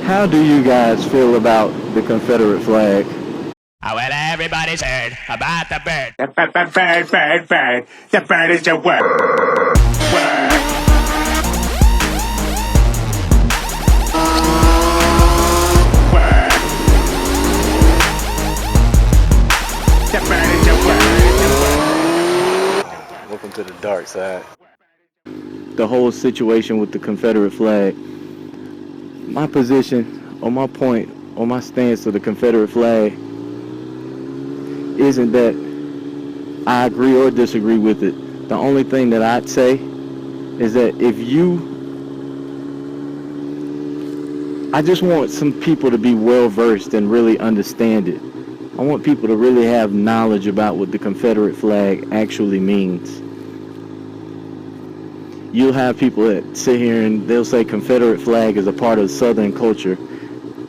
How do you guys feel about the Confederate flag? Oh, well, everybody's heard about the bird. The bird. The bird is the word. Word. Word. The bird is the word. Welcome to the dark side. The whole situation with the Confederate flag. My position, or my point, or my stance of the Confederate flag isn't that I agree or disagree with it. The only thing that I'd say is that I just want some people to be well versed and really understand it. I want people to really have knowledge about what the Confederate flag actually means. You'll have people that sit here and they'll say Confederate flag is a part of Southern culture.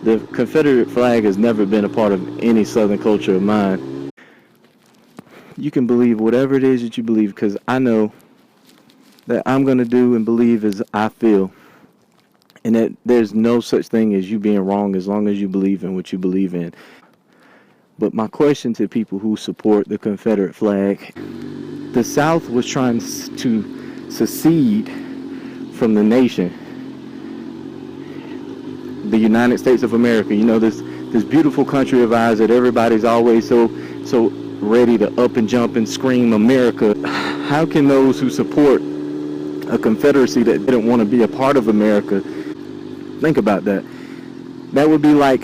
The Confederate flag has never been a part of any Southern culture of mine. You can believe whatever it is that you believe, because I know that I'm going to do and believe as I feel. And that there's no such thing as you being wrong as long as you believe in what you believe in. But my question to people who support the Confederate flag, the South was trying to secede from the nation, the United States of America. You know, this beautiful country of ours that everybody's always so ready to up and jump and scream America. How can those who support a confederacy that didn't want to be a part of America, think about that. That would be like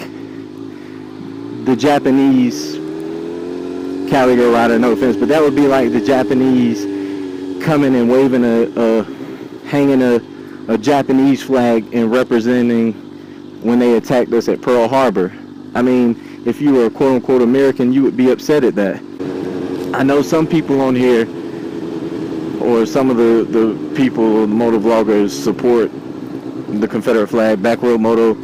the Japanese Calico rider, no offense, but that would be like the Japanese coming and waving hanging a Japanese flag and representing when they attacked us at Pearl Harbor. I mean, if you were a quote-unquote American, you would be upset at that. I know some people on here, or some of the people, the moto vloggers, support the Confederate flag. Backroad Moto,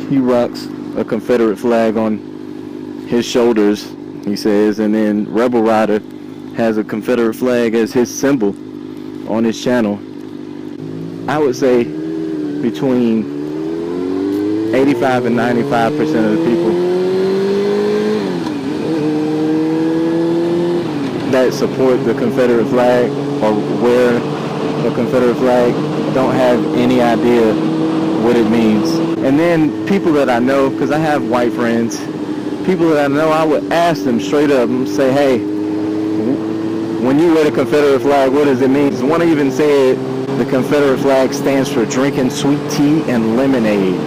he rocks a Confederate flag on his shoulders, he says, and then Rebel Rider has a Confederate flag as his symbol on his channel. I would say between 85 and 95% of the people that support the Confederate flag or wear the Confederate flag don't have any idea what it means. And then people that I know, because I have white friends, people that I know, I would ask them straight up and say, hey, when you wear the Confederate flag, what does it mean? One even said the Confederate flag stands for drinking sweet tea and lemonade.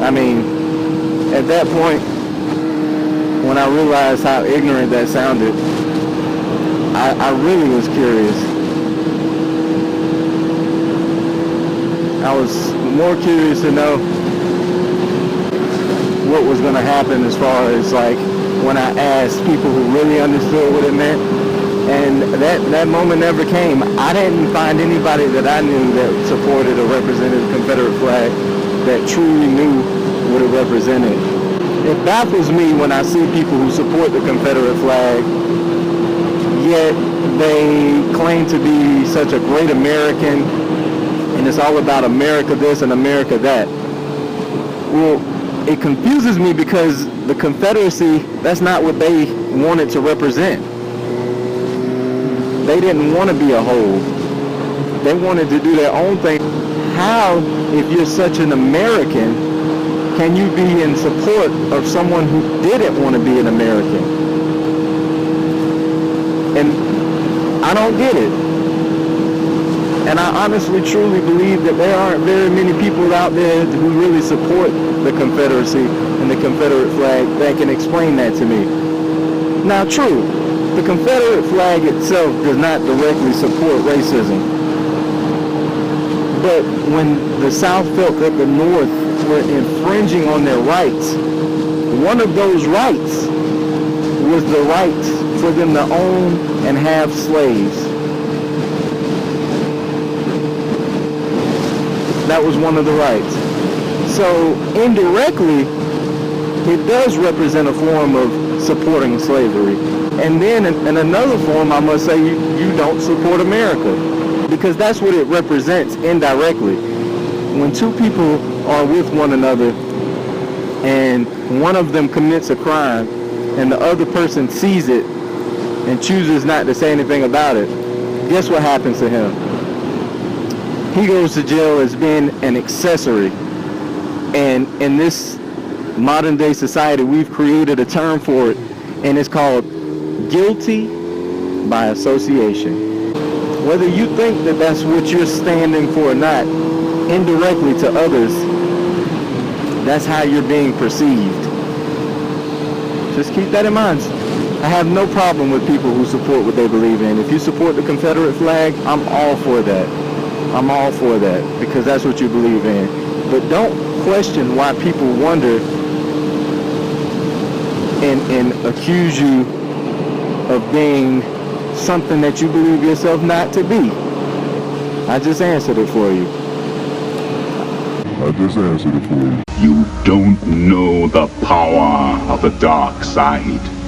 I mean, at that point, when I realized how ignorant that sounded, I really was curious. I was more curious to know what was going to happen as far as like when I asked people who really understood what it meant. And that moment never came. I didn't find anybody that I knew that supported or represented the Confederate flag that truly knew what it represented. It baffles me when I see people who support the Confederate flag, yet they claim to be such a great American, and it's all about America this and America that. Well, it confuses me because the Confederacy, that's not what they wanted to represent. They didn't want to be a whole. They wanted to do their own thing. How, if you're such an American, can you be in support of someone who didn't want to be an American? And I don't get it. And I honestly, truly believe that there aren't very many people out there who really support the Confederacy and the Confederate flag that can explain that to me. Now, true, the Confederate flag itself does not directly support racism. But when the South felt that the North were infringing on their rights, one of those rights was the right for them to own and have slaves. That was one of the rights. So indirectly, it does represent a form of supporting slavery. And then in another form, I must say, you don't support America, because that's what it represents indirectly. when two people are with one another and one of them commits a crime and the other person sees it and chooses not to say anything about it, guess what happens to him? He goes to jail as being an accessory. And in this modern day society, we've created a term for it, and it's called guilty by association. Whether you think that that's what you're standing for or not, indirectly to others, that's how you're being perceived. Just keep that in mind. I have no problem with people who support what they believe in. If you support the Confederate flag, I'm all for that. I'm all for that because that's what you believe in. But don't question why people wonder and accuse you of being something that you believe yourself not to be. I just answered it for you. You don't know the power of the dark side.